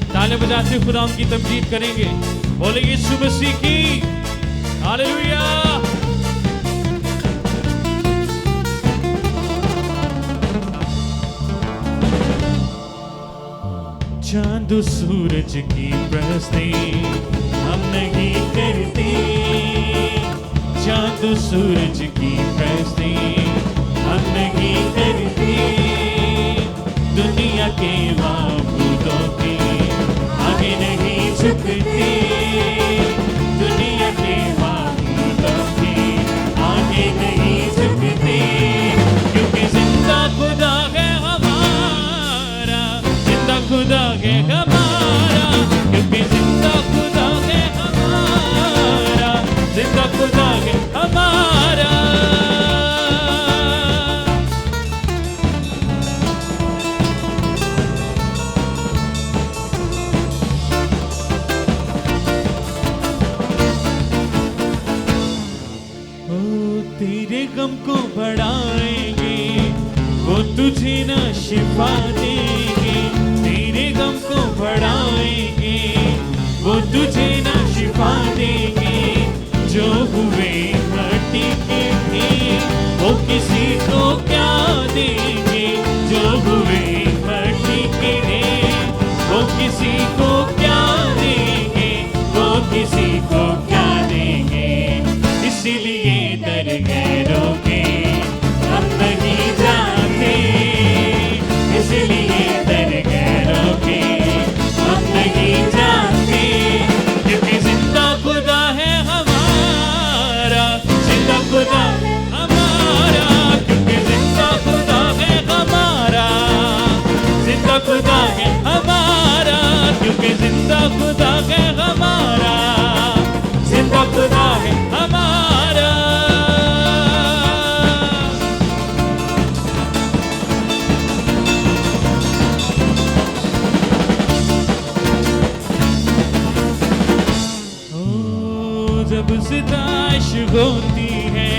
ताले बजाते खुदा की तमजीद करेंगे। बोले यीशु मसीह की हालेलुया। चांद सूरज की परस्ती हम नहीं करते, चांद सूरज की परस्ती हम नहीं करते, दुनिया के माबूदों के आगे नहीं झुकते, दुनिया के माबूदों के आगे नहीं झुकते, क्योंकि जिंदा खुदा है हमारा, जिंदा खुदा है हमारा, क्योंकि जिंदा खुदा है हमारा, जिंदा खुदा है हमारा। तेरे गम को बढ़ाएंगे, वो तुझे ना शिफा देंगे, तेरे गम को बढ़ाएंगे, वो तुझे ना शिफा देंगे, जो हुए मट्टी के थे वो किसी को क्या देंगे, जो हुए मट्टी के थे वो किसी को क्या देंगे, वो किसी को क्या देंगे, इसीलिए दरगैरों के हम नहीं जाते, इसलिए दरगैरों के हम नहीं जाते, क्योंकि जिंदा खुदा है हमारा, जिंदा खुदा है हमारा, क्योंकि जिंदा खुदा है हमारा, जिंदा खुदा है हमारा, क्योंकि जिंदा खुदा है हमारा, जिंदा खुदा है हमारा। जब सिताइश होती है,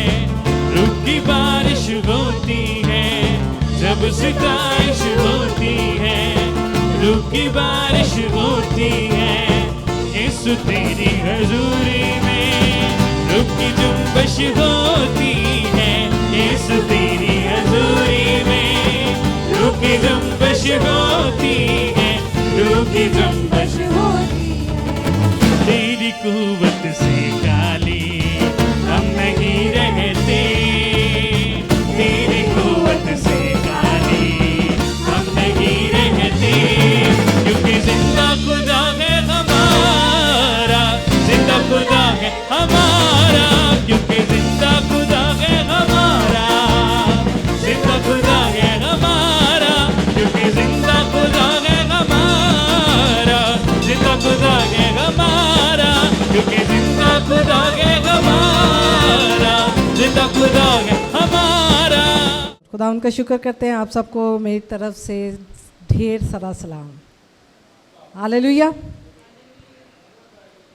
रुख की बारिश होती है, जब सिताइश होती है, रुख की बारिश होती है, यीशु तेरी हजूरी में रुख की जुम्बश होती है, यीशु तेरी हजूरी में रुख की जुम्बश होती है, रुख की जुम्बश होती है, तेरी कुव्वत से खाली हम नहीं रहते, तेरी कुव्वत से खाली हम नहीं रहते, क्योंकि जिंदा खुदा है हमारा, जिंदा खुदा है हमारा, क्योंकि जिंदा खुदा है हमारा, जिंदा खुदा है हमारा, क्योंकि जिंदा खुदा है हमारा, जिंदा खुदा है हमारा, क्योंकि जिंदा खुदा है हमारा, जिंदा खुदा है हमारा। खुदा उनका शुक्र करते हैं। आप सबको मेरी तरफ से ढेर सारा सलाम। हालेलुया।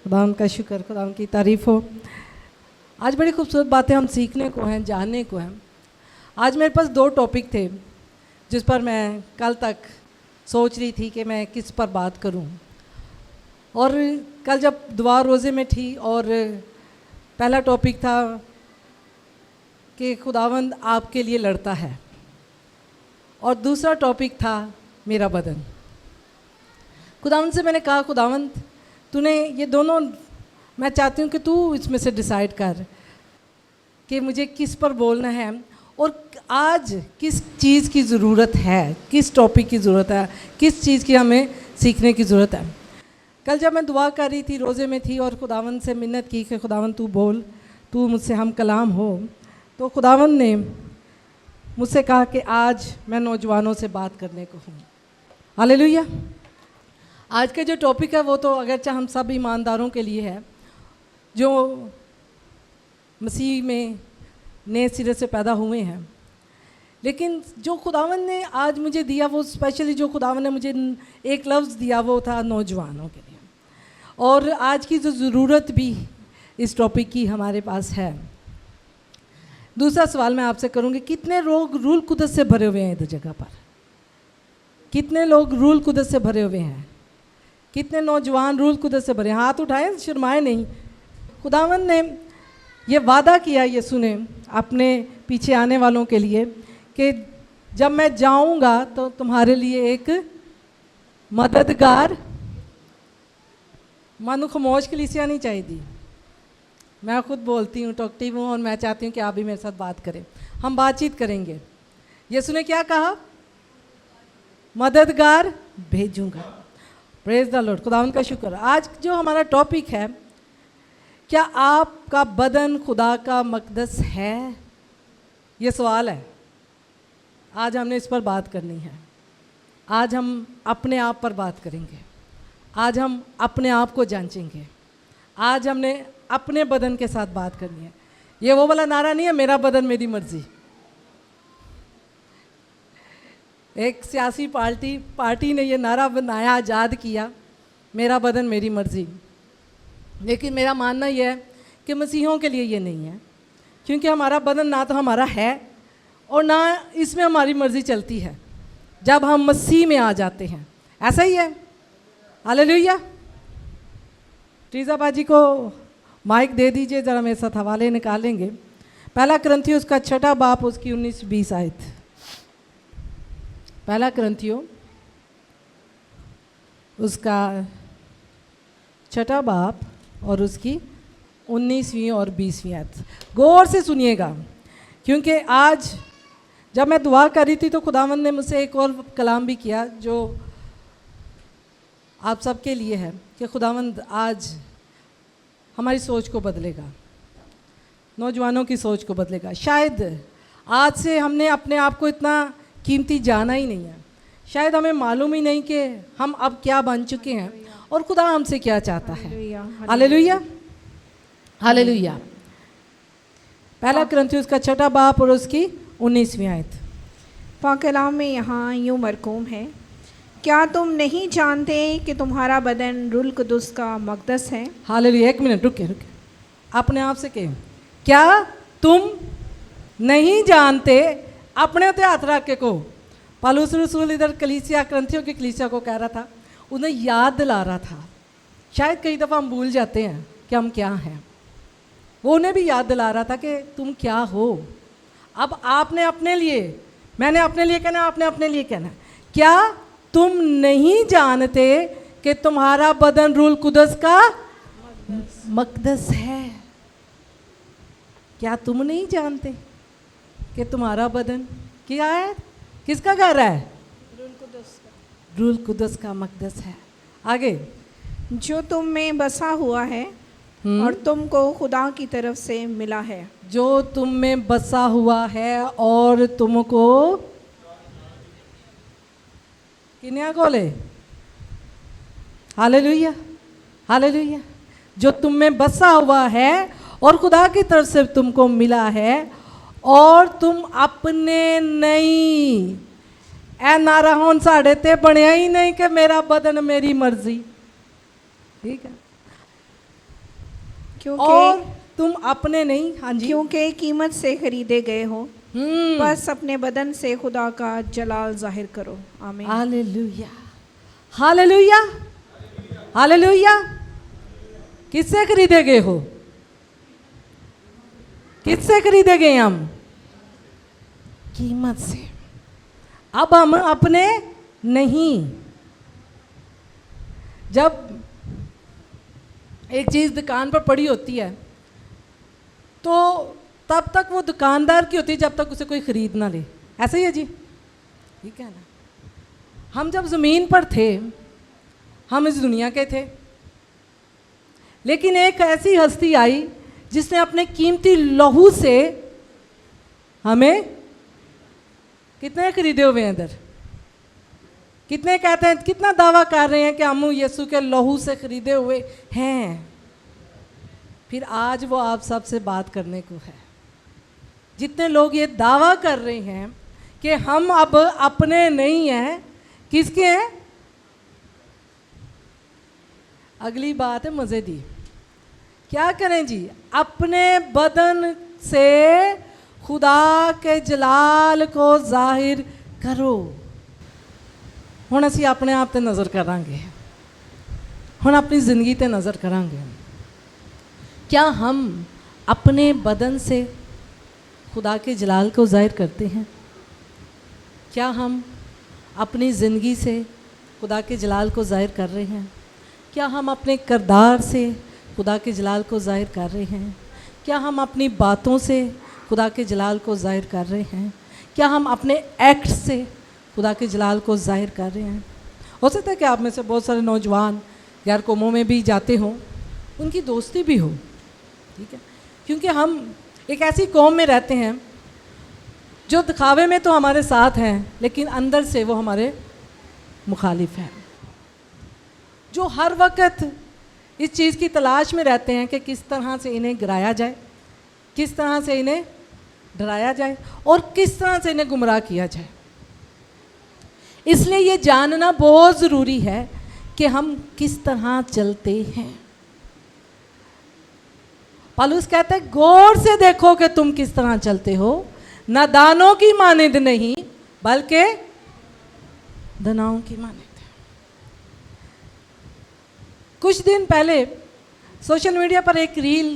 खुदा उनका शुक्र, खुदा उनकी तारीफ हो। आज बड़ी खूबसूरत बातें हम सीखने को हैं, जानने को हैं। आज मेरे पास 2 टॉपिक थे जिस पर मैं कल तक सोच रही थी कि मैं किस पर बात करूं। और कल जब दुआ रोज़े में थी और पहला टॉपिक था कि खुदावंद आपके लिए लड़ता है, और दूसरा टॉपिक था मेरा बदन। खुदावंद से मैंने कहा, खुदावंद तूने ये दोनों, मैं चाहती हूँ कि तू इसमें से डिसाइड कर कि मुझे किस पर बोलना है और आज किस चीज़ की ज़रूरत है, किस टॉपिक की ज़रूरत है, किस चीज़ की हमें सीखने की ज़रूरत है। कल जब मैं दुआ कर रही थी, रोज़े में थी और खुदावंद से मिन्नत की कि खुदावंद तू बोल, तू मुझसे हम कलाम हो, तो खुदावंद ने मुझसे कहा कि आज मैं नौजवानों से बात करने को हूँ। हालेलुया। आज का जो टॉपिक है वो तो अगरचे हम सब ईमानदारों के लिए है जो मसीह में नए सिरे से पैदा हुए हैं, लेकिन जो खुदावंद ने आज मुझे दिया, वो स्पेशली जो खुदावंद ने मुझे एक लफ्ज़ दिया वो था नौजवानों के लिए। और आज की जो ज़रूरत भी इस टॉपिक की हमारे पास है। दूसरा सवाल मैं आपसे करूँगी, कितने लोग रूल कुदस से भरे हुए हैं इस जगह पर? कितने लोग रूल कुदरत से भरे हुए हैं? कितने नौजवान रूल कुदरत से भरे? हाथ उठाएं, शर्माए नहीं। खुदावंद ने ये वादा किया यीशु ने अपने पीछे आने वालों के लिए कि जब मैं जाऊंगा तो तुम्हारे लिए एक मददगार, मानो खामोश कलीसिया नहीं चाहिए। मैं खुद बोलती हूँ, टॉकटिव हूँ, और मैं चाहती हूँ कि आप भी मेरे साथ बात करें, हम बातचीत करेंगे। यीशु ने क्या कहा? मददगार भेजूंगा। प्रेज द लॉर्ड, खुदावंद का शुक्र। आज जो हमारा टॉपिक है, क्या आपका बदन खुदा का मकदस है? ये सवाल है। आज हमने इस पर बात करनी है। आज हम अपने आप पर बात करेंगे। आज हम अपने आप को जांचेंगे। आज हमने अपने बदन के साथ बात करनी है। ये वो वाला नारा नहीं है, मेरा बदन मेरी मर्जी। एक सियासी पार्टी ने ये नारा बनाया, आज़ाद किया, मेरा बदन मेरी मर्जी। लेकिन मेरा मानना यह है कि मसीहों के लिए ये नहीं है, क्योंकि हमारा बदन ना तो हमारा है और ना इसमें हमारी मर्जी चलती है जब हम मसीह में आ जाते हैं। ऐसा ही है। हालेलुया। ट्रीजा बाजी को माइक दे दीजिए, ज़रा मेरे साथ हवाले निकालेंगे। पहला कुरिन्थियों उसका 6 बाप उसकी 19-20 आयत। पहला कुरिन्थियों उसका 6 बाप और उसकी 19वीं और 20वीं आयत। गौर से सुनिएगा, क्योंकि आज जब मैं दुआ कर रही थी तो खुदावंद ने मुझसे एक और कलाम भी किया जो आप सबके लिए है, कि खुदावंद आज हमारी सोच को बदलेगा, नौजवानों की सोच को बदलेगा। शायद आज से हमने अपने आप को इतना कीमती जाना ही नहीं है। शायद हमें मालूम ही नहीं कि हम अब क्या बन चुके हैं और खुदा हमसे क्या चाहता है। Hallelujah, hallelujah. पहला कुरिन्थियों उसका 6 बाप और उसकी 19वीं आयत। पाक कलाम में यहाँ यूँ मरकूम है, क्या तुम नहीं जानते कि तुम्हारा बदन रूह कुदस का मकदस है? हालेलुया। एक मिनट रुके, अपने आप से कहें, क्या तुम नहीं जानते? अपने होते हाथ रख के को पौलुस रसूल इधर कलीसिया, कुरिन्थियों की कलीसिया को कह रहा था, उन्हें याद दिला रहा था। शायद कई दफ़ा हम भूल जाते हैं कि हम क्या हैं। वो उन्हें भी याद दिला रहा था कि तुम क्या हो। अब आपने अपने लिए, मैंने अपने लिए कहना, आपने अपने लिए कहना। क्या तुम नहीं जानते कि तुम्हारा बदन रूह कुदस का मकदस है? क्या तुम नहीं जानते कि तुम्हारा बदन क्या है? किसका घर है? रूह कुदस का मकदस है। आगे, जो तुम में बसा हुआ है और तुमको खुदा की तरफ से मिला है। जो तुम में बसा हुआ है और तुमको किन्या कोले। Hallelujah, hallelujah. जो तुम में बसा हुआ है और खुदा की तरफ से तुमको मिला है, और तुम अपने नहीं। ए नारा होन साढ़े ते बनया ही नहीं कि मेरा बदन मेरी मर्जी। ठीक है, और तुम अपने नहीं। हाँ जी, क्योंकि कीमत से खरीदे गए हो, बस अपने बदन से खुदा का जलाल जाहिर करो। आमीन। Hallelujah, hallelujah, hallelujah. किससे खरीदे गए हो? किससे खरीदे गए हम? कीमत से। अब हम अपने नहीं। जब एक चीज़ दुकान पर पड़ी होती है तो तब तक वो दुकानदार की होती है जब तक उसे कोई खरीद ना ले। ऐसा ही है जी, ठीक है ना। हम जब ज़मीन पर थे, हम इस दुनिया के थे, लेकिन एक ऐसी हस्ती आई जिसने अपने कीमती लहू से हमें कितने खरीदे हुए हैं इधर? कितने कहते हैं, कितना दावा कर रहे हैं कि हम यीशु के लहू से खरीदे हुए हैं। फिर आज वो आप सबसे बात करने को है। जितने लोग ये दावा कर रहे हैं कि हम अब अपने नहीं हैं, किसके हैं? अगली बात है मज़े दी। क्या करें जी? अपने बदन से खुदा के जलाल को जाहिर करो। ਹੁਣ ਅਸੀਂ ਆਪਣੇ ਆਪ ਤੇ ਨਜ਼ਰ ਕਰਾਂਗੇ, ਹੁਣ अपनी ज़िंदगी ते नज़र करांगे। क्या हम अपने बदन से खुदा के जलाल को ज़ाहिर करते हैं? क्या हम अपनी ज़िंदगी से खुदा के जलाल को ज़ाहिर कर रहे हैं? क्या हम अपने किरदार से खुदा के जलाल को ज़ाहिर कर रहे हैं? क्या हम अपनी बातों से खुदा के जलाल को ज़ाहिर कर रहे हैं? क्या हम अपने एक्ट से खुदा के जलाल को ज़ाहिर कर रहे हैं? हो सकता है कि आप में से बहुत सारे नौजवान गैर कौमों में भी जाते हों, उनकी दोस्ती भी हो, ठीक है, क्योंकि हम एक ऐसी कौम में रहते हैं जो दिखावे में तो हमारे साथ हैं लेकिन अंदर से वो हमारे मुखालिफ हैं, जो हर वक्त इस चीज़ की तलाश में रहते हैं कि किस तरह से इन्हें गिराया जाए, किस तरह से इन्हें डराया जाए और किस तरह से इन्हें गुमराह किया जाए। इसलिए ये जानना बहुत ज़रूरी है कि हम किस तरह चलते हैं। पौलुस कहता है गौर से देखो कि तुम किस तरह चलते हो, नादानों की मानिंद नहीं बल्कि दनाओं की मानिंद। कुछ दिन पहले सोशल मीडिया पर एक रील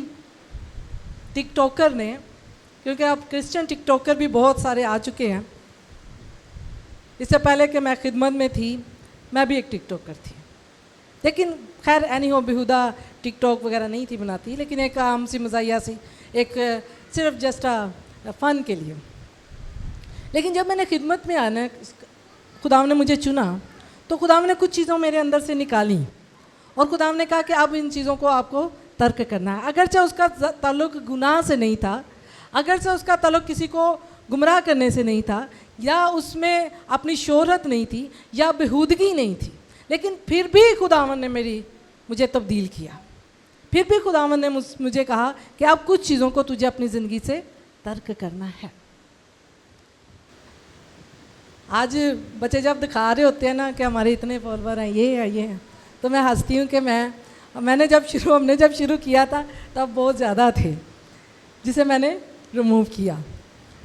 टिकटॉकर ने, क्योंकि अब क्रिश्चियन टिकटॉकर भी बहुत सारे आ चुके हैं, इससे पहले कि मैं खिदमत में थी मैं भी एक टिकटॉकर थी, लेकिन खैर एनी हो बेहुदा टिकटॉक वगैरह नहीं थी बनाती, लेकिन एक आम सी मज़ाहिया सी, एक सिर्फ जस्ट फ़न के लिए। लेकिन जब मैंने खिदमत में आना, खुदा ने मुझे चुना, तो खुदा ने कुछ चीज़ों मेरे अंदर से निकाली और खुदा ने कहा कि अब इन चीज़ों को आपको तर्क करना है। अगरचे उसका ताल्लुक गुनाह से नहीं था, अगरचे उसका ताल्लुक किसी को गुमराह करने से नहीं था, या उसमें अपनी शोहरत नहीं थी या बेहूदगी नहीं थी, लेकिन फिर भी खुदावन ने मुझे तब्दील किया। फिर भी खुदावन ने मुझे कहा कि अब कुछ चीज़ों को तुझे अपनी ज़िंदगी से तर्क करना है। आज बच्चे जब दिखा रहे होते हैं ना कि हमारे इतने फॉलोवर हैं, ये हैं, तो मैं हंसती हूँ कि हमने जब शुरू किया था तब बहुत ज़्यादा थे, जिसे मैंने रिमूव किया,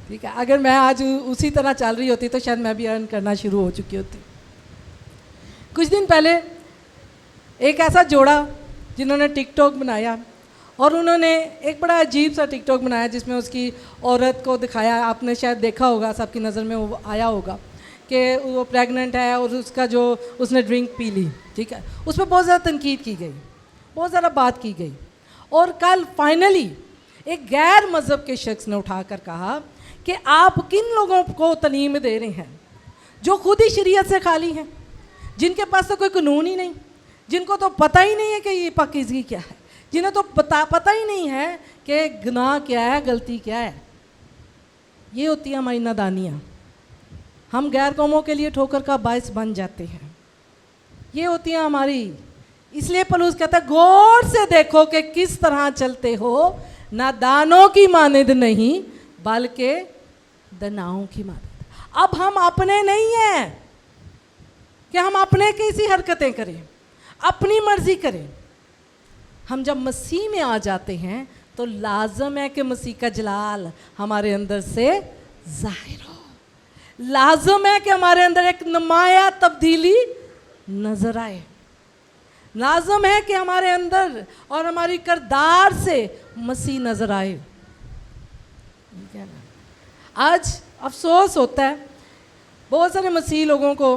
ठीक है। अगर मैं आज उसी तरह चल रही होती तो शायद मैं भी अर्न करना शुरू हो चुकी होती। कुछ दिन पहले एक ऐसा जोड़ा जिन्होंने टिकटॉक बनाया और उन्होंने एक बड़ा अजीब सा टिकटॉक बनाया जिसमें उसकी औरत को दिखाया, आपने शायद देखा होगा, सबकी नज़र में वो आया होगा कि वो प्रेग्नेंट है और उसका जो उसने ड्रिंक पी ली, ठीक है। उस पर बहुत ज़्यादा तनकीद की गई, बहुत ज़्यादा बात की गई, और कल फाइनली एक गैर मज़हब के शख्स ने उठाकर कहा कि आप किन लोगों को तलीम दे रहे हैं जो खुद ही शरीयत से खाली हैं, जिनके पास तो कोई कानून ही नहीं, जिनको तो पता ही नहीं है कि ये पाकीज़गी क्या है, जिन्हें तो पता ही नहीं है कि गुनाह क्या है, गलती क्या है। ये होती है हमारी नादानियाँ, हम गैर कौमों के लिए ठोकर का बायस बन जाते हैं, ये होती है हमारी। इसलिए पौलुस कहता है गौर से देखो कि किस तरह चलते हो, नादानों की मानिंद नहीं बल्कि दनाओं की मानिंद। अब हम अपने नहीं हैं कि हम अपने कैसी हरकतें करें, अपनी मर्जी करें। हम जब मसीह में आ जाते हैं तो लाजम है कि मसीह का जलाल हमारे अंदर से जाहिर हो, लाजम है कि हमारे अंदर एक नुमाया तब्दीली नजर आए, लाजम है कि हमारे अंदर और हमारी किरदार से मसीह नजर आए। आज अफसोस होता है बहुत सारे मसीह लोगों को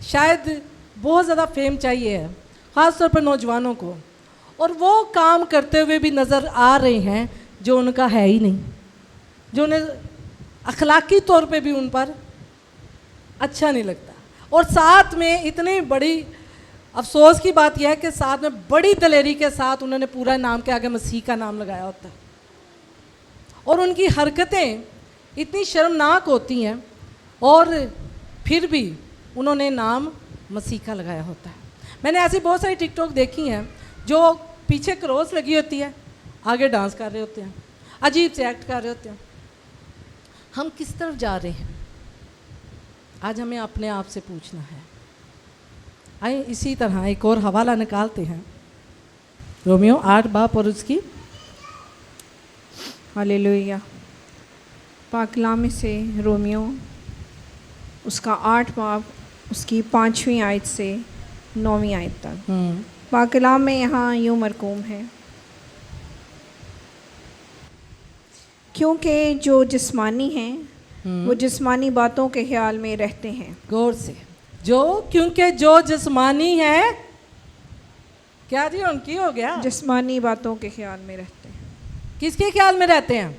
शायद बहुत ज़्यादा फेम चाहिए है, ख़ास तौर पर नौजवानों को, और वो काम करते हुए भी नज़र आ रहे हैं जो उनका है ही नहीं, जो उन्हें अखलाकी तौर पे भी उन पर अच्छा नहीं लगता। और साथ में इतनी बड़ी अफसोस की बात यह है कि साथ में बड़ी दलेरी के साथ उन्होंने पूरा नाम के आगे मसीह का नाम लगाया होता है, और उनकी हरकतें इतनी शर्मनाक होती हैं और फिर भी उन्होंने नाम मसीह का लगाया होता है। मैंने ऐसी बहुत सारी टिकटॉक देखी हैं जो पीछे क्रॉस लगी होती है, आगे डांस कर रहे होते हैं, अजीब से एक्ट कर रहे होते हैं। हम किस तरफ जा रहे हैं आज हमें अपने आप से पूछना है। आइए इसी तरह एक और हवाला निकालते हैं, रोमियो 8 बाप और उसकी हालेलुया। पाक कलाम से रोमियो उसका 8 बाब उसकी 5वीं आयत से 9वीं आयत तक। पाक कलाम में यहाँ यूँ मरकूम है, क्योंकि जो जिस्मानी हैं वो जिस्मानी बातों के ख्याल में रहते हैं। गौर से, क्योंकि जो जिस्मानी है, क्या जी उनकी हो गया, जिस्मानी बातों के ख्याल में रहते हैं। किसके ख्याल में रहते हैं?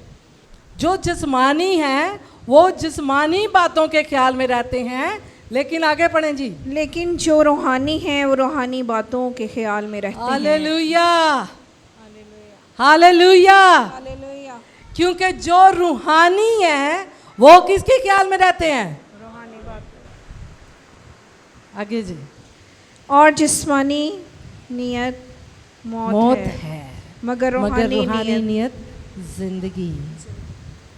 जो जिस्मानी हैं वो जिस्मानी बातों के ख्याल में रहते हैं। लेकिन आगे पढ़ें जी। लेकिन जो रूहानी हैं वो रूहानी बातों के ख्याल में रहते हैं। Hallelujah, hallelujah. हालेलुया। क्योंकि जो रूहानी है वो किसके ख्याल में रहते हैं? रूहानी बात। आगे जी। और जिस्मानी नियत मौत है, मगर रूहानी नियत जिंदगी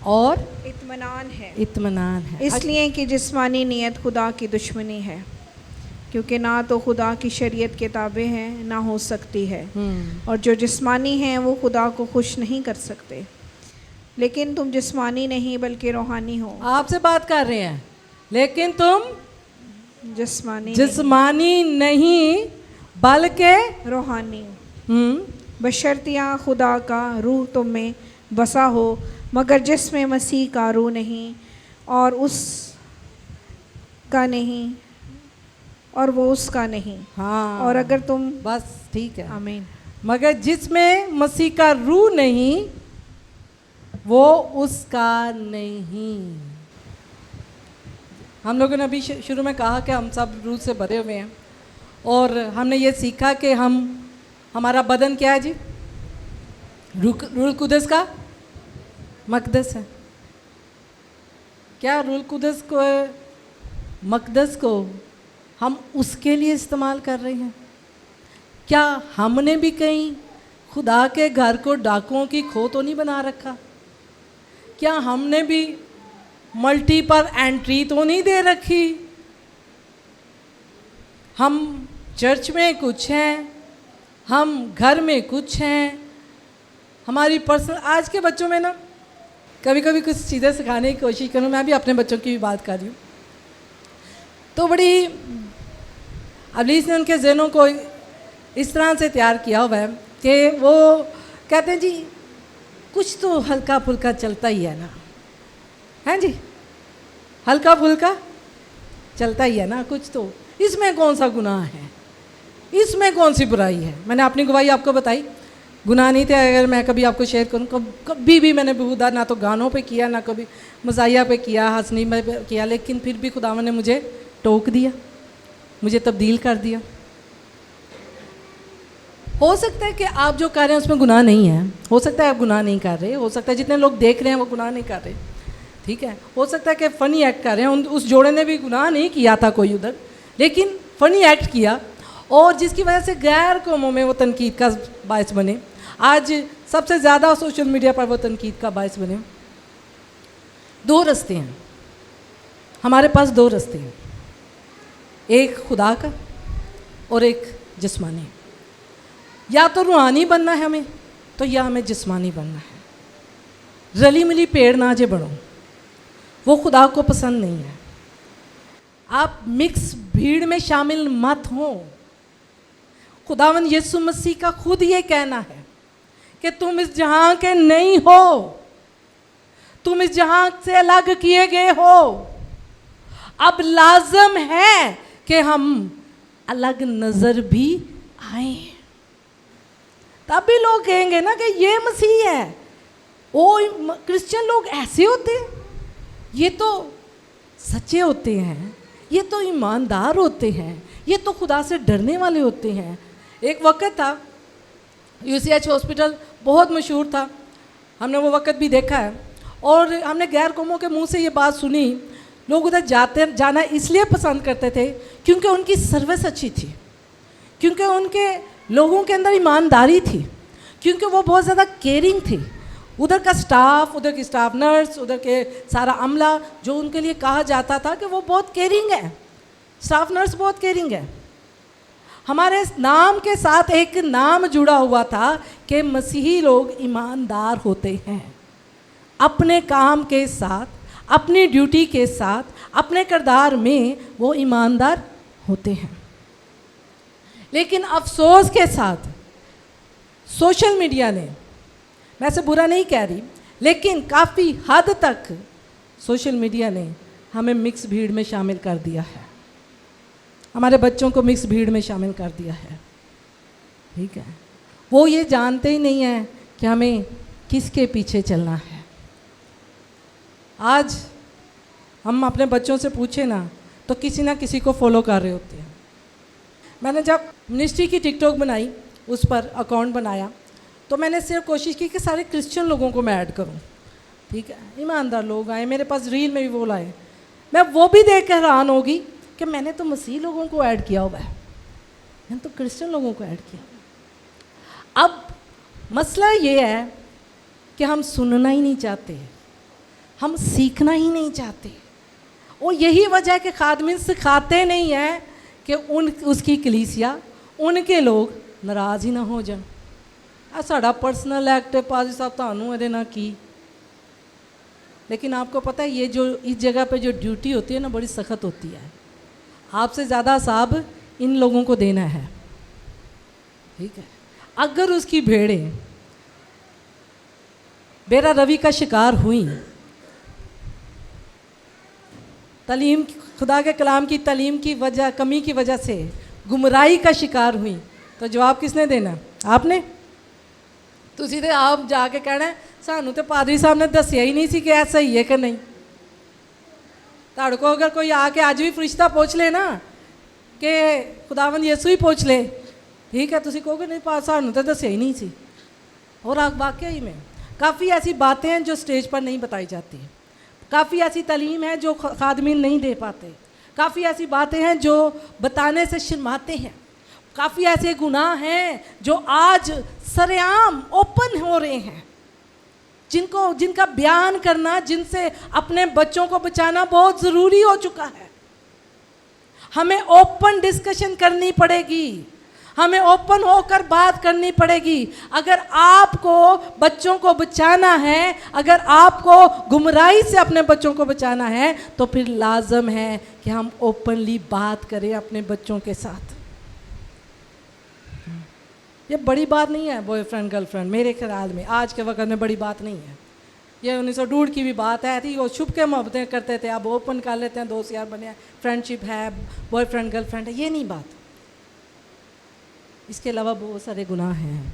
और इत्मीनान है। इत्मीनान है। इसलिए कि जिस्मानी नियत खुदा की दुश्मनी है, क्योंकि ना तो खुदा की शरीयत के ताबे हैं ना हो सकती है, और जो जिस्मानी हैं वो खुदा को खुश नहीं कर सकते। लेकिन तुम जिस्मानी नहीं बल्कि रूहानी हो। आपसे बात कर रहे हैं, लेकिन तुम जिस्मानी नहीं बल्कि रूहानी। बशर्तियाँ खुदा का रूह तुम में बसा हो, मगर जिसमें मसीह का रूह नहीं और उसका नहीं और वो उसका नहीं। हाँ, और अगर तुम, बस ठीक है, आमीन। मगर जिसमें मसीह का रूह नहीं वो उसका नहीं। हम लोगों ने अभी शुरू में कहा कि हम सब रूह से भरे हुए हैं, और हमने ये सीखा कि हमारा बदन क्या है जी? रूह कुदस का मकदस है। क्या रूह कुदस को, मकदस को हम उसके लिए इस्तेमाल कर रहे हैं? क्या हमने भी कहीं खुदा के घर को डाकुओं की खो तो नहीं बना रखा? क्या हमने भी मल्टी पर एंट्री तो नहीं दे रखी? हम चर्च में कुछ हैं, हम घर में कुछ हैं, हमारी पर्सनल। आज के बच्चों में ना कभी कभी कुछ चीज़ें सिखाने की कोशिश करूँ, मैं भी अपने बच्चों की भी बात कर रही हूँ, तो बड़ी अबलीस ने उनके ज़हनों को इस तरह से तैयार किया हुआ है कि वो कहते हैं जी कुछ तो हल्का फुल्का चलता ही है ना, हैं जी, हल्का फुल्का चलता ही है ना कुछ तो, इसमें कौन सा गुनाह है, इसमें कौन सी बुराई है। मैंने अपनी गवाही आपको बताई, गुनाह नहीं थे। अगर मैं कभी आपको शेयर करूं, कभी भी मैंने बेहुदा ना तो गानों पे किया, ना कभी मज़ाहिया पे किया, हंसनी में किया, लेकिन फिर भी खुदावन ने मुझे टोक दिया, मुझे तब्दील कर दिया। हो सकता है कि आप जो कर रहे हैं उसमें गुनाह नहीं है, हो सकता है आप गुनाह नहीं कर रहे, हो सकता है जितने लोग देख रहे हैं वो गुनाह नहीं कर रहे, ठीक है। हो सकता है कि फ़नी एक्ट कर रहे हैं, उस जोड़े ने भी गुनाह नहीं किया था कोई उधर, लेकिन फ़नी एक्ट किया, और जिसकी वजह से गैर कौमों में वो तनकीद का बायस बने। आज सबसे ज़्यादा सोशल मीडिया पर वो तनकीद का बायस बने। दो रास्ते हैं हमारे पास, दो रास्ते हैं, एक खुदा का और एक जिस्मानी। या तो रूहानी बनना है हमें, तो या हमें जिस्मानी बनना है। रली मिली पेड़ ना जे बनो, वो खुदा को पसंद नहीं है। आप मिक्स भीड़ में शामिल मत हो। खुदावन यीशु मसीह का खुद ये कहना है कि तुम इस जहां के नहीं हो, तुम इस जहां से अलग किए गए हो। अब लाजम है कि हम अलग नजर भी आए, तब भी लोग कहेंगे ना कि ये मसीह है। ओ क्रिश्चियन लोग ऐसे होते हैं, ये तो सच्चे होते हैं, ये तो ईमानदार होते हैं, ये तो खुदा से डरने वाले होते हैं। एक वक्त था, UCH हॉस्पिटल बहुत मशहूर था, हमने वो वक्त भी देखा है, और हमने गैर कौमों के मुंह से ये बात सुनी। लोग उधर जाना इसलिए पसंद करते थे क्योंकि उनकी सर्विस अच्छी थी, क्योंकि उनके लोगों के अंदर ईमानदारी थी, क्योंकि वो बहुत ज़्यादा केयरिंग थे। उधर का स्टाफ, उधर की स्टाफ नर्स, उधर के सारा अमला, जो उनके लिए कहा जाता था कि वो बहुत केयरिंग है, स्टाफ नर्स बहुत केयरिंग है। हमारे नाम के साथ एक नाम जुड़ा हुआ था कि मसीही लोग ईमानदार होते हैं, अपने काम के साथ, अपनी ड्यूटी के साथ, अपने किरदार में वो ईमानदार होते हैं। लेकिन अफसोस के साथ सोशल मीडिया ने, मैं ऐसे बुरा नहीं कह रही, लेकिन काफ़ी हद तक सोशल मीडिया ने हमें मिक्स भीड़ में शामिल कर दिया है, हमारे बच्चों को मिक्स भीड़ में शामिल कर दिया है। ठीक है, वो ये जानते ही नहीं है कि हमें किसके पीछे चलना है। आज हम अपने बच्चों से पूछे ना तो किसी ना किसी को फॉलो कर रहे होते हैं। मैंने जब मिनिस्ट्री की टिकटॉक बनाई, उस पर अकाउंट बनाया, तो मैंने सिर्फ कोशिश की कि सारे क्रिश्चियन लोगों को मैं ऐड करूं। ठीक है, ईमानदार लोग आए, मेरे पास रील में भी वो लाए। मैं वो भी देख कर हैरान होगी कि मैंने तो मसीह लोगों को ऐड किया हुआ है, मैंने तो क्रिश्चियन लोगों को ऐड किया। अब मसला ये है कि हम सुनना ही नहीं चाहते, हम सीखना ही नहीं चाहते। और यही वजह है कि खादमीन सिखाते नहीं हैं कि उसकी कलीसिया, उनके लोग नाराज़ ही ना हो जाए। साड़ा पर्सनल एक्ट है, पाजी साहब थानू ये ना की। लेकिन आपको पता है ये जो इस जगह पे जो ड्यूटी होती है ना, बड़ी सख्त होती है। आपसे ज़्यादा हिसाब इन लोगों को देना है। ठीक है, अगर उसकी भेड़ें बेरा रवि का शिकार हुई, तालीम, खुदा के कलाम की तालीम की वजह, कमी की वजह से गुमराही का शिकार हुई, तो जवाब किसने देना? आपने। तुसी तो आप जाके कहना है सानू तो पादरी साहब ने दसिया ही नहीं सी कि ऐसा ही है कि नहीं। ताड़ को अगर कोई आके आज भी फरिश्ता पूछ ले ना कि खुदावंद यसू ही पूछ ले, ठीक है, तुसी कहोगे नहीं पा सानू तो दसिया ही नहीं सी। और वाकई में काफ़ी ऐसी बातें हैं जो स्टेज पर नहीं बताई जाती, काफ़ी ऐसी तालीम है जो खादमीन नहीं दे पाते, काफ़ी ऐसी बातें हैं जो बताने से शर्माते हैं, काफ़ी ऐसे गुनाह हैं जो आज सरेआम ओपन हो रहे हैं, जिनका बयान करना, जिनसे अपने बच्चों को बचाना बहुत ज़रूरी हो चुका है। हमें ओपन डिस्कशन करनी पड़ेगी, हमें ओपन होकर बात करनी पड़ेगी। अगर आपको बच्चों को बचाना है, अगर आपको गुमराही से अपने बच्चों को बचाना है, तो फिर लाजम है कि हम ओपनली बात करें अपने बच्चों के साथ। ये बड़ी बात नहीं है बॉयफ्रेंड गर्लफ्रेंड, मेरे ख्याल में आज के वक्त में बड़ी बात नहीं है। ये 1902 की भी बात है थी, वो छुप के मोहब्बतें करते थे, अब ओपन कर लेते हैं, दोस्त यार बने, फ्रेंडशिप है, बॉयफ्रेंड गर्लफ्रेंड है, ये नहीं बात। इसके अलावा बहुत सारे गुनाह हैं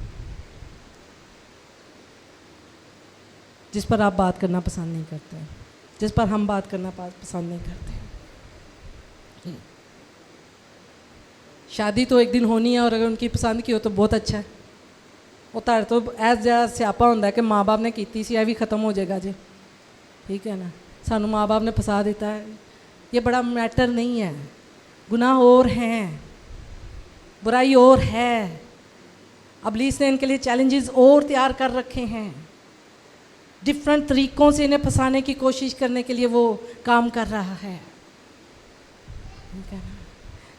जिस पर आप बात करना पसंद नहीं करते, जिस पर हम बात करना पसंद नहीं करते। शादी तो एक दिन होनी है और अगर उनकी पसंद की हो तो बहुत अच्छा है। होता है तो ऐसा जरा स्यापा होता है कि माँ बाप ने की सी, भी ख़त्म हो जाएगा जी, ठीक है ना, सानू माँ बाप ने फंसा देता है, ये बड़ा मैटर नहीं है। गुनाह और हैं, बुराई और है, अबलीस ने इनके लिए चैलेंजेस और तैयार कर रखे हैं, डिफरेंट तरीक़ों से इन्हें फंसाने की कोशिश करने के लिए वो काम कर रहा है।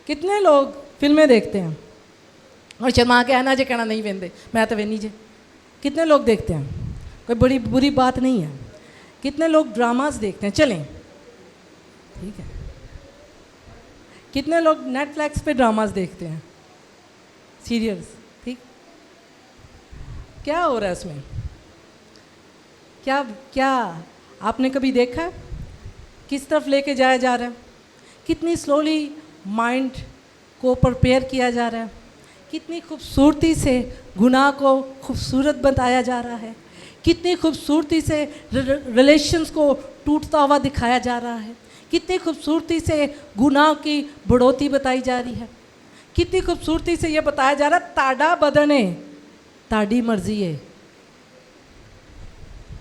कितने लोग फिल्में देखते हैं और शर्मा के आना जे कहना नहीं वेंदे, मैं तो वेनी जे। कितने लोग देखते हैं, कोई बड़ी बुरी बात नहीं है। कितने लोग ड्रामास देखते हैं, चलें, ठीक है। कितने लोग नेटफ्लिक्स पे ड्रामास देखते हैं, सीरियल्स, ठीक। क्या हो रहा है उसमें? क्या आपने कभी देखा है किस तरफ लेके जाया जा रहा है? कितनी स्लोली माइंड को प्रिपेयर किया जा रहा है, कितनी खूबसूरती से गुनाह को खूबसूरत बताया जा रहा है, कितनी खूबसूरती से रिलेशंस को टूटता हुआ दिखाया जा रहा है, कितनी खूबसूरती से गुनाह की बढ़ोतरी बताई जा रही है, कितनी खूबसूरती से ये बताया जा रहा है ताड़ा बदने ताड़ी मर्जी है,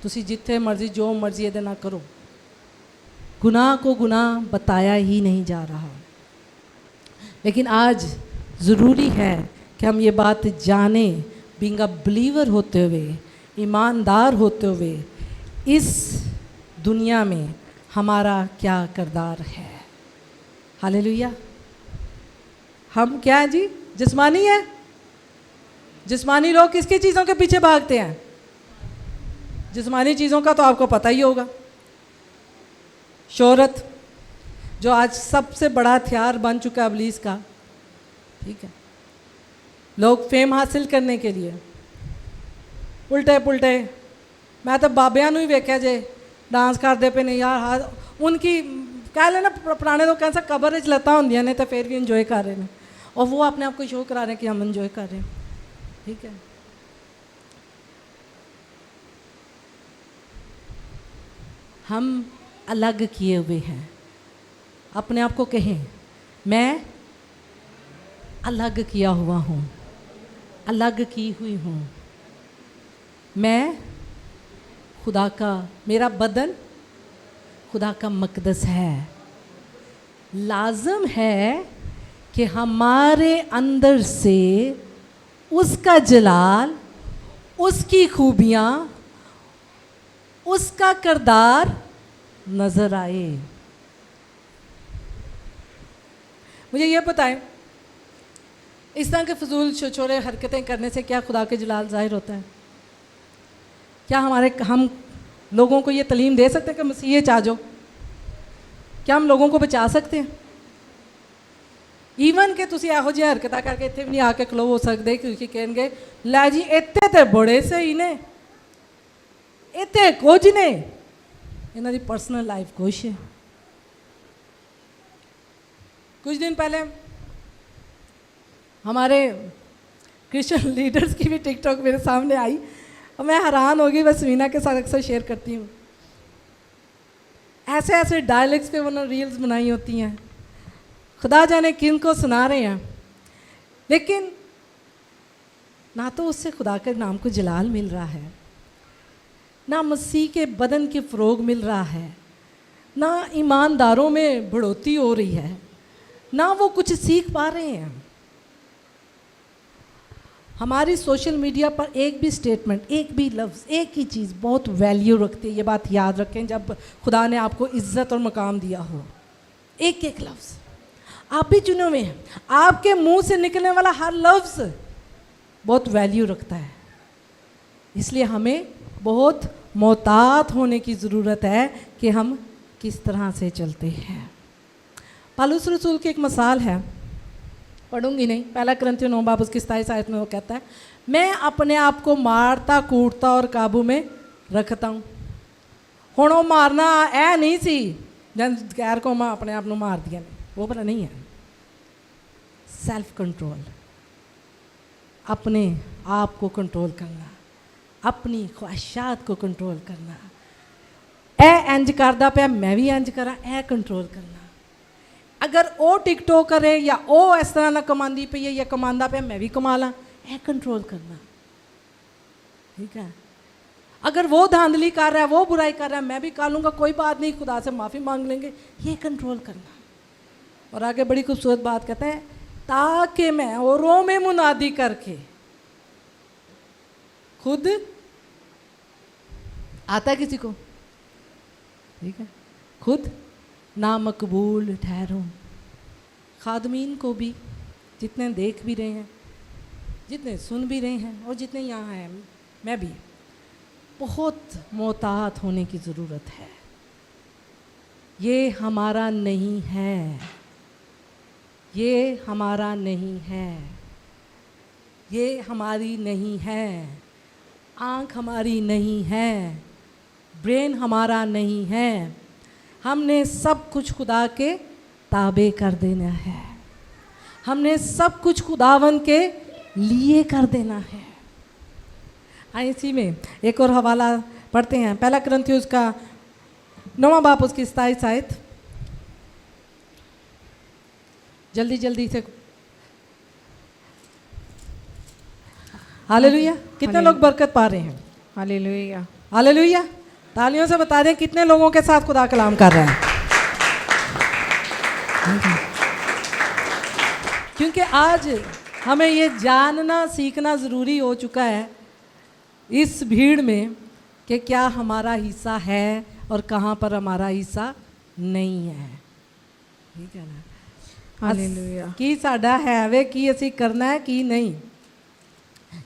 तुसी जिथे मर्जी जो मर्जी ये ना करो। गुनाह को गुनाह बताया ही नहीं जा रहा। लेकिन आज ज़रूरी है कि हम ये बात जानें, बीइंग अ बिलीवर होते हुए, ईमानदार होते हुए, इस दुनिया में हमारा क्या किरदार है। हालेलुया। हम क्या हैं जी? जिस्मानी है। जिस्मानी लोग किसकी चीज़ों के पीछे भागते हैं? जिस्मानी चीज़ों का तो आपको पता ही होगा। शोहरत जो आज सबसे बड़ा हथियार बन चुका है इब्लीस का, ठीक है। लोग फेम हासिल करने के लिए उल्टे पुल्टे, मैं तो बाबियां ही वेख्या जे डांस करते पे नहीं यार, हाँ उनकी कह लेना पुराने लोग कैसा कबर च लत्तां होंदियां ने तो फिर भी इंजॉय कर रहे हैं, और वो अपने आप को शो करा रहे हैं कि हम इंजॉय कर रहे हैं, ठीक है। हम अलग किए हुए हैं, अपने आप को कहें मैं अलग किया हुआ हूँ, अलग की हुई हूँ, मैं खुदा का, मेरा बदन खुदा का मकदस है। लाजम है कि हमारे अंदर से उसका जलाल, उसकी खूबियाँ, उसका किरदार नज़र आए। मुझे ये बताएं, इस तरह के फजूल छोटे हरकतें करने से क्या खुदा के जलाल ज़ाहिर होता है? क्या हम लोगों को ये तलीम दे सकते हैं कि मसीह च आ जाओ? क्या हम लोगों को बचा सकते हैं? ईवन कि तुसी एहो जी हरकत करके इत्थे भी नहीं आके खलो हो सकते, क्योंकि कहेंगे लै जी इत्थे ते बड़े सही ने, इत्थे कुछ ने, इन्हां दी पर्सनल लाइफ कुछ है। कुछ दिन पहले हमारे क्रिश्चियन लीडर्स की भी टिकटॉक मेरे सामने आई और मैं हैरान हो गई। मैं समीना के साथ अक्सर शेयर करती हूँ, ऐसे ऐसे डायलॉग्स पे उन्होंने रील्स बनाई होती हैं, खुदा जाने किन को सुना रहे हैं, लेकिन ना तो उससे खुदा के नाम को जलाल मिल रहा है, ना मसीह के बदन की फ़रोग मिल रहा है, ना ईमानदारों में बढ़ोतरी हो रही है, ना वो कुछ सीख पा रहे हैं। हमारी सोशल मीडिया पर एक भी स्टेटमेंट, एक भी लफ्ज़, एक ही चीज़ बहुत वैल्यू रखती है। ये बात याद रखें, जब खुदा ने आपको इज़्ज़त और मकाम दिया हो, एक एक लफ्ज़ आप भी चुने हुए हैं, आपके मुंह से निकलने वाला हर लफ्ज़ बहुत वैल्यू रखता है। इसलिए हमें बहुत मोहतात होने की ज़रूरत है कि हम किस तरह से चलते हैं। पौलुस रसूल की एक मिसाल है, पढ़ूंगी नहीं, पहला कुरिन्थियों 9 बाब उसकी 27 आयत में वो कहता है, मैं अपने आप को मारता कूटता और काबू में रखता हूँ। हुण वो मारना ऐ नहीं सी जन गैर को मैं अपने आप को मार दिया, वो भला नहीं है। सेल्फ कंट्रोल, अपने आप को कंट्रोल करना, अपनी ख्वाहिशात को कंट्रोल करना, ए इंज करदा पिया मैं भी इंज करा, ए कंट्रोल करना। अगर वो टिकटॉक करे या वो इस तरह ना कमांदी पई है या कमांदा पे मैं भी कमा ला, ए कंट्रोल करना, ठीक है। अगर वो धांधली कर रहा है, वो बुराई कर रहा है, मैं भी कर लूँगा, कोई बात नहीं, खुदा से माफ़ी मांग लेंगे, ये कंट्रोल करना। और आगे बड़ी खूबसूरत बात कहता है, ताकि मैं औरों में मुनादी करके खुद आता किसी को, ठीक है, खुद नामकबूल ठहरूं, खादमीन को भी, जितने देख भी रहे हैं, जितने सुन भी रहे हैं और जितने यहाँ हैं, मैं भी, बहुत मोहतात होने की ज़रूरत है। ये हमारा नहीं है, ये हमारा नहीं है, ये हमारी नहीं है, आँख हमारी नहीं है, ब्रेन हमारा नहीं है। हमने सब कुछ खुदा के ताबे कर देना है, हमने सब कुछ खुदावन के लिए कर देना है। इसी में एक और हवाला पढ़ते हैं, पहला कुरिन्थियों उसका 9 बाब उसकी 27 आयत, जल्दी जल्दी से। हालेलुया, कितने लोग बरकत पा रहे हैं? हालेलुया, हालेलुया, तालियों से बता दें कितने लोगों के साथ खुदा कलाम कर रहे हैं। क्योंकि आज हमें ये जानना सीखना ज़रूरी हो चुका है इस भीड़ में कि क्या हमारा हिस्सा है और कहाँ पर हमारा हिस्सा नहीं है, ठीक है ना। हालेलुया, की साडा है वे की असी करना है की नहीं।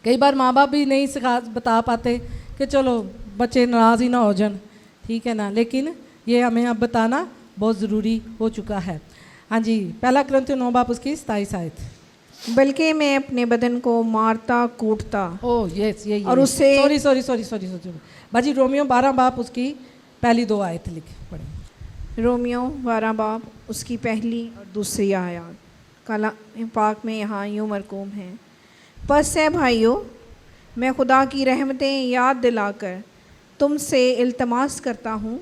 कई बार माँ बाप भी नहीं सिखा बता पाते कि चलो बच्चे नाराज़ ही ना हो जान, ठीक है ना, लेकिन ये हमें अब बताना बहुत ज़रूरी हो चुका है। हाँ जी, पहला कुरिन्थियों 9 बाब उसकी 27 आयत। बल्कि मैं अपने बदन को मारता कूटता ओह यस, ये और उससे सॉरी बाजी, रोमियो 12 बाब उसकी पहली 2 आयत लिख पढ़े। रोमियो 12 बाब उसकी पहली और दूसरी आयत कला पाक में यहाँ यूँ मरकूम है। बस है भाइयों, मैं खुदा की रहमतें याद दिलाकर तुमसे इल्तमास करता हूँ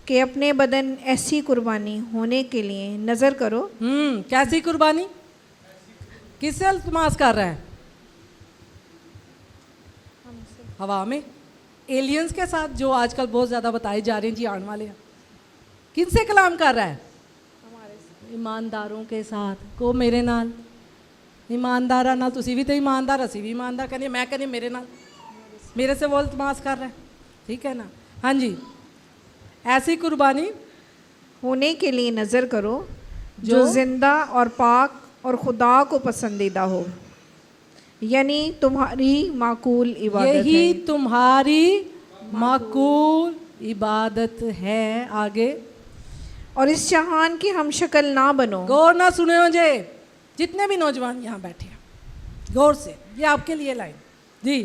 कि अपने बदन ऐसी कुर्बानी होने के लिए नज़र करो। कैसी कुर्बानी? किससे इल्तमास कर रहा है? हवा में, एलियंस के साथ जो आजकल बहुत ज़्यादा बताए जा रहे हैं जी आने वाले हैं। किनसे कलाम कर रहा है? ईमानदारों के साथ। को मेरे नाल ईमानदारा नाल, तुसी भी तो ईमानदार, असी भी ईमानदार कहने, मैं कहनी मेरे नाल, मेरे से वो इल्तमास कर रहा है, ठीक है ना। हाँ जी, ऐसी कुर्बानी होने के लिए नज़र करो जो जिंदा और पाक और खुदा को पसंदीदा हो, यानी तुम्हारी माकूल इबादत है। यही तुम्हारी माकूल इबादत है। आगे, और इस जहान की हम शक्ल ना बनो। गौर ना सुने हो जे, जितने भी नौजवान यहाँ बैठे हैं, गौर से, ये आपके लिए लाइन जी।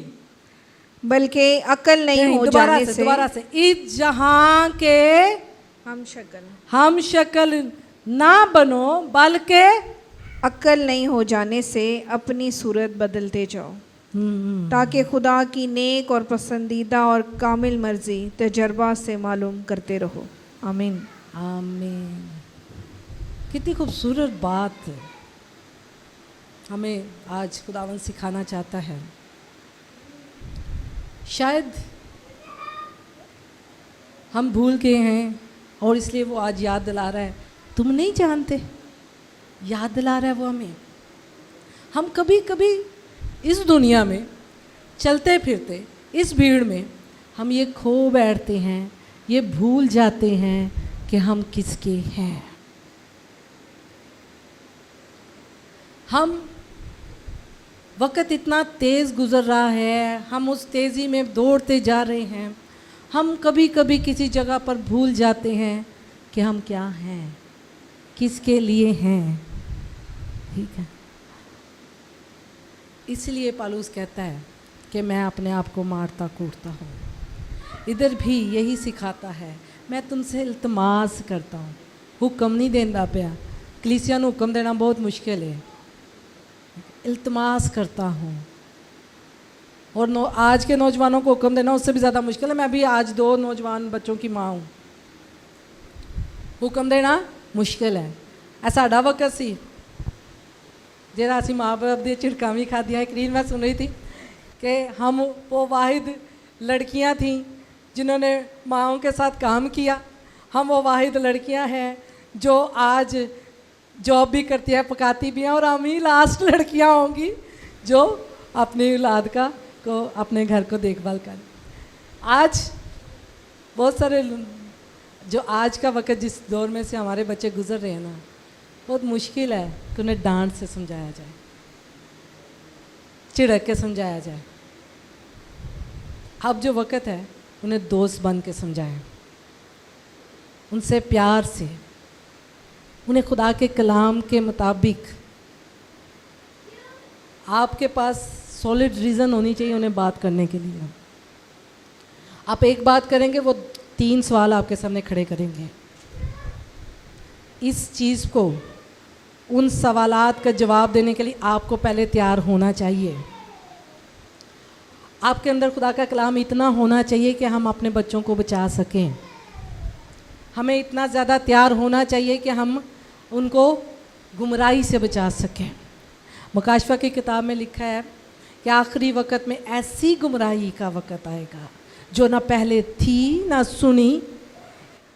बल्कि अकल नहीं हो जाने से, दोबारा से, इस जहां के हम शक्ल ना बनो, बल्कि अक्ल नहीं हो जाने से अपनी सूरत बदलते जाओ, ताकि खुदा की नेक और पसंदीदा और कामिल मर्जी तजर्बा से मालूम करते रहो। आमीन आमीन। कितनी खूबसूरत बात हमें आज खुदावन सिखाना चाहता है। शायद हम भूल गए हैं और इसलिए वो आज याद दिला रहा है। तुम नहीं जानते, याद दिला रहा है वो हमें। हम कभी कभी इस दुनिया में चलते फिरते इस भीड़ में हम ये खो बैठते हैं, ये भूल जाते हैं कि हम किसके हैं। हम वक़्त इतना तेज़ गुज़र रहा है, हम उस तेज़ी में दौड़ते जा रहे हैं, हम कभी कभी किसी जगह पर भूल जाते हैं कि हम क्या हैं, किसके लिए हैं, ठीक है। इसलिए पौलुस कहता है कि मैं अपने आप को मारता कूटता हूँ। इधर भी यही सिखाता है, मैं तुमसे इल्तमास करता हूँ, हुक्म नहीं देना पाया। कलीसिया को हुक्म देना बहुत मुश्किल है, इल्तमास करता हूँ। और आज के नौजवानों को हुक्म देना उससे भी ज़्यादा मुश्किल है। मैं भी आज 2 नौजवान बच्चों की माँ हूँ, हुक्म देना मुश्किल है। ऐसा साडा वक़्त सी जेड़ा असी माँ बाप दी झिड़कां भी खादियां। एक रील मैं सुन रही थी कि हम वो वाहिद लड़कियाँ थीं जिन्होंने माँओं के साथ काम किया, हम वो वाहिद लड़कियाँ हैं जो आज जॉब भी करती है, पकाती भी हैं, और हम ही लास्ट लड़कियाँ होंगी जो अपनी औलाद को अपने घर को देखभाल करें। आज बहुत सारे जो आज का वक्त जिस दौर में से हमारे बच्चे गुजर रहे हैं ना, बहुत मुश्किल है कि उन्हें डांट से समझाया जाए, चिढ़क के समझाया जाए। अब जो वक्त है उन्हें दोस्त बन के समझाएं, उनसे प्यार से, उन्हें खुदा के कलाम के मुताबिक। आपके पास सॉलिड रीज़न होनी चाहिए उन्हें बात करने के लिए। आप एक बात करेंगे, वो 3 सवाल आपके सामने खड़े करेंगे। इस चीज़ को, उन सवालात का जवाब देने के लिए आपको पहले तैयार होना चाहिए। आपके अंदर खुदा का कलाम इतना होना चाहिए कि हम अपने बच्चों को बचा सकें। हमें इतना ज़्यादा तैयार होना चाहिए कि हम उनको गुमराही से बचा सकें। मुकाशफा की किताब में लिखा है कि आखिरी वक़्त में ऐसी गुमराही का वक़्त आएगा जो ना पहले थी ना सुनी।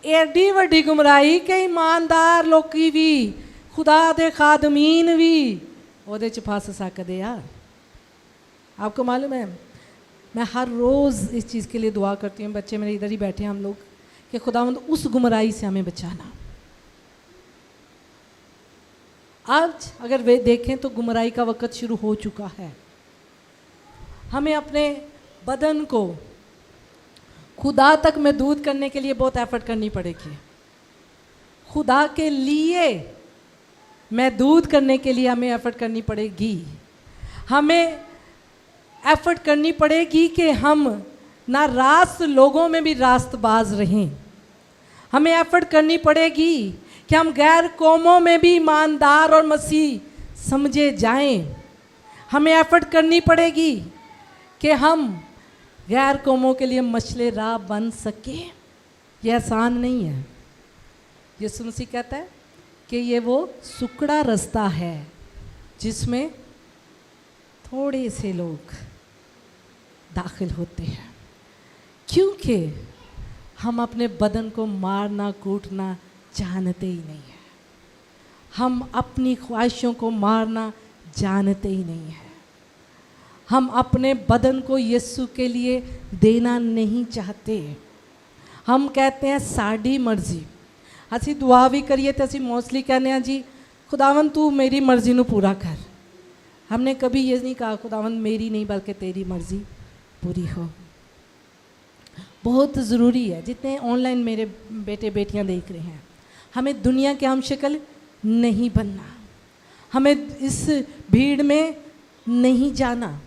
एडी वड्डी गुमराही कि ईमानदार लोग भी, खुदा दे खादमीन भी ओहदे च फस सकदे आ। आपको मालूम है, मैं हर रोज़ इस चीज़ के लिए दुआ करती हूँ, बच्चे मेरे इधर ही बैठे हैं हम लोग, कि खुदावंद उस गुमराही से हमें बचाना। आज अगर वे देखें तो गुमराही का वक़्त शुरू हो चुका है। हमें अपने बदन को खुदा तक महदूद करने के लिए बहुत एफर्ट करनी पड़ेगी। खुदा के लिए महदूद करने के लिए हमें एफर्ट करनी पड़ेगी। हमें एफर्ट करनी पड़ेगी कि हम ना रास्त लोगों में भी रास्तबाज रहें। हमें एफर्ट करनी पड़ेगी कि हम गैर कौमों में भी ईमानदार और मसीह समझे जाएं। हमें एफर्ट करनी पड़ेगी कि हम गैर कौमों के लिए मछले राह बन सके। ये आसान नहीं है। यीशु मसीह कहता है कि ये वो सुकड़ा रास्ता है जिसमें थोड़े से लोग दाखिल होते हैं, क्योंकि हम अपने बदन को मारना कूटना जानते ही नहीं है। हम अपनी ख्वाहिशों को मारना जानते ही नहीं है। हम अपने बदन को यीशु के लिए देना नहीं चाहते। हम कहते हैं साड़ी मर्जी। असी दुआ भी करिए तो असी मोस्टली कहने हैं जी खुदावन तू मेरी मर्जी नू पूरा कर। हमने कभी ये नहीं कहा खुदावन मेरी नहीं बल्कि तेरी मर्जी पूरी हो। बहुत ज़रूरी है। जितने ऑनलाइन मेरे बेटे बेटियां देख रहे हैं, हमें दुनिया के हम शक्ल नहीं बनना। हमें इस भीड़ में नहीं जाना,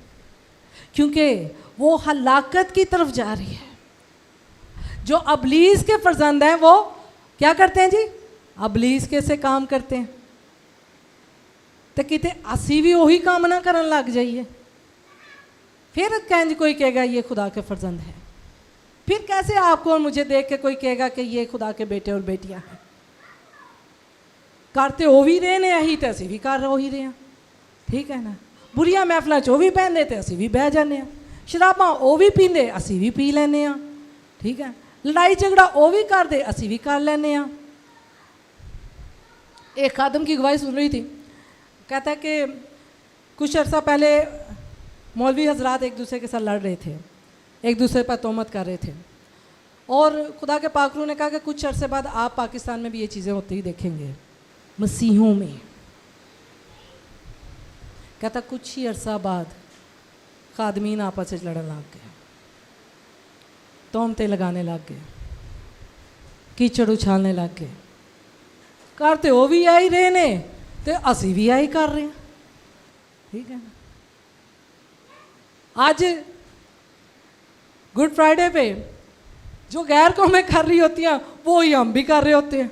क्योंकि वो हलाकत की तरफ जा रही है। जो अबलीस के फर्जंद हैं वो क्या करते हैं जी? अबलीस के से काम करते हैं। तो किते असी भी वही काम ना करन लग जाइए, फिर कहें कोई कहेगा ये खुदा के फर्जंद है। फिर कैसे आपको और मुझे देख के कोई कहेगा कि ये खुदा के बेटे और बेटियां हैं? करते हो भी रहे ने यही तो असी भी कर हो ही रहे हैं, ठीक है ना। बुरिया महफलों च भी बहते तो असी भी बह जाने, शराबा वो भी पींदे असी भी पी लेने, ठीक है। लड़ाई झगड़ा वो भी करते असी भी कर लेने। एक खादम की गवाही सुन रही थी, कहता है कि कुछ अर्सा पहले मौलवी हजरात एक दूसरे के साथ लड़ रहे थे, एक दूसरे पर तोहमत कर रहे थे, और खुदा के पाकरू ने कहा कि कुछ अरसे बाद आप पाकिस्तान में भी ये चीज़ें होती ही देखेंगे, मसीहों में। कहता कुछ ही अरसा बाद खादमीन आपस में लड़ने लग गए, तोहमतें लगाने लग गए, कीचड़ उछालने लग गए। करते वो भी आई रहे ने तो असी भी आई कर रहे हैं, ठीक है ना। आज गुड फ्राइडे पे जो गैर कौमें कर रही होती हैं वो ही हम भी कर रहे होते हैं।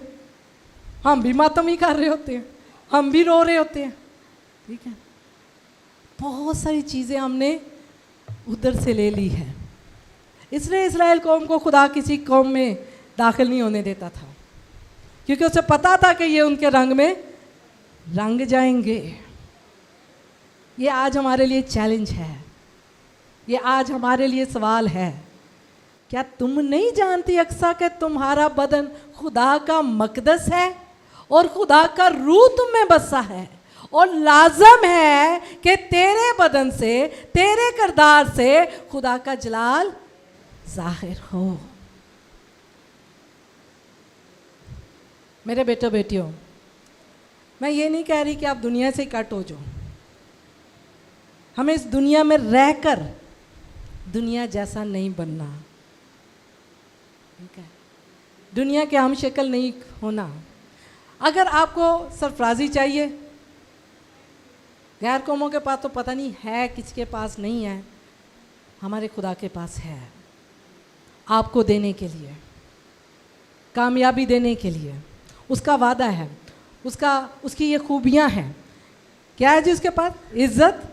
हम भी मातम ही कर रहे होते हैं, हम भी रो रहे होते हैं, ठीक है। बहुत सारी चीज़ें हमने उधर से ले ली है। इसलिए इस्राएल कौम को खुदा किसी कौम में दाखिल नहीं होने देता था, क्योंकि उसे पता था कि ये उनके रंग में रंग जाएंगे। ये आज हमारे लिए चैलेंज है, ये आज हमारे लिए सवाल है। क्या तुम नहीं जानती अक्सा कि तुम्हारा बदन खुदा का मकदस है और खुदा का रूह तुम में बसा है, और लाजम है कि तेरे बदन से तेरे किरदार से खुदा का जलाल जाहिर हो। मेरे बेटो बेटियों, मैं ये नहीं कह रही कि आप दुनिया से कट हो जाओ। हमें इस दुनिया में रहकर दुनिया जैसा नहीं बनना, ठीक है। दुनिया के हम शक्ल नहीं होना। अगर आपको सरफराजी चाहिए, गैर कौमों के पास तो पता नहीं है, किसके पास नहीं है, हमारे खुदा के पास है, आपको देने के लिए, कामयाबी देने के लिए। उसका वादा है, उसकी ये खूबियां हैं। क्या है जी उसके पास? इज्जत,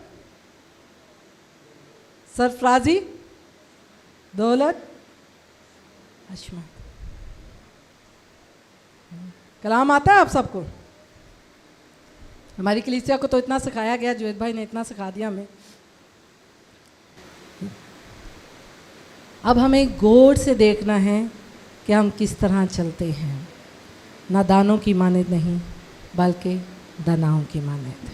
सरफराजी, दौलत, अशमत। कलाम आता है आप सबको? हमारी कलीसिया को तो इतना सिखाया गया, जुएद भाई ने इतना सिखा दिया हमें। अब हमें गौर से देखना है कि हम किस तरह चलते हैं। नादानों की मानद नहीं बल्कि दानाओं की मानद।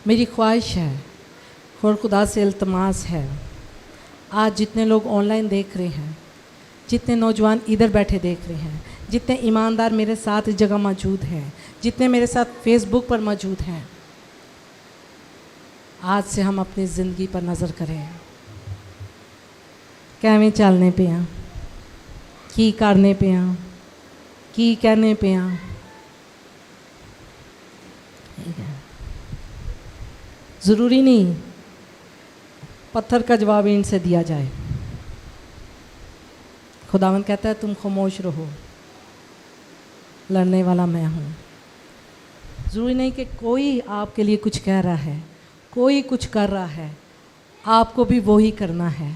मेरी ख्वाहिश है और खुदा से इल्तमास है, आज जितने लोग ऑनलाइन देख रहे हैं, जितने नौजवान इधर बैठे देख रहे हैं, जितने ईमानदार मेरे साथ इस जगह मौजूद हैं, जितने मेरे साथ फेसबुक पर मौजूद हैं, आज से हम अपनी ज़िंदगी पर नज़र करें किवें चलने पे हाँ, की करने पे हाँ, की कहने पे हाँ। ठीक है, ज़रूरी नहीं पत्थर का जवाब ईंट से दिया जाए। खुदावंद कहता है तुम खामोश रहो, लड़ने वाला मैं हूँ। ज़रूरी नहीं कि कोई आपके लिए कुछ कह रहा है, कोई कुछ कर रहा है, आपको भी वही करना है।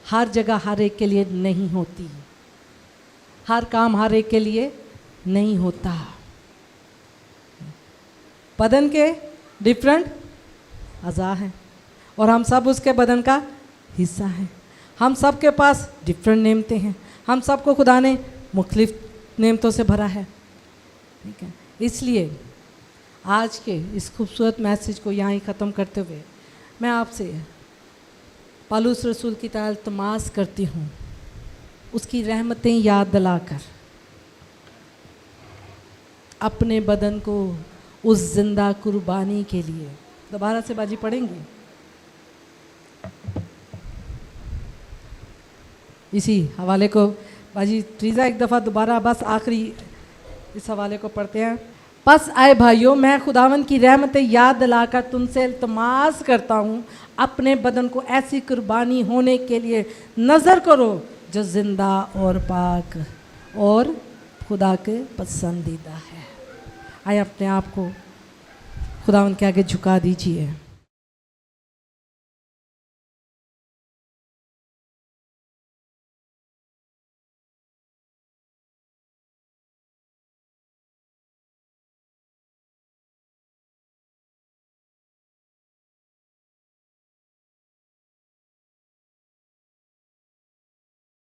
हर जगह हर एक के लिए नहीं होती, हर काम हर एक के लिए नहीं होता। बदन के डिफरेंट अज़ा हैं और हम सब उसके बदन का हिस्सा हैं। हम सब के पास डिफरेंट नेमतें हैं, हम सबको खुदा ने मुख्तलिफ नेमतों से भरा है। ठीक है, इसलिए आज के इस खूबसूरत मैसेज को यहाँ ही ख़त्म करते हुए मैं आपसे पौलुस रसूल की तरह इल्तिमास करती हूँ, उसकी रहमतें याद दिलाकर अपने बदन को उस जिंदा कुर्बानी के लिए दोबारा से बाजी पढ़ेंगे। इसी हवाले को बाजी ट्रीज़ा एक दफ़ा दोबारा बस आखिरी इस हवाले को पढ़ते हैं। बस आए भाइयों, मैं खुदावन की रहमतें याद दिलाकर तुमसे इल्तिमास करता हूँ, अपने बदन को ऐसी कुर्बानी होने के लिए नज़र करो जो ज़िंदा और पाक और खुदा के पसंदीदा है। आए अपने आप को खुदावन के आगे झुका दीजिए।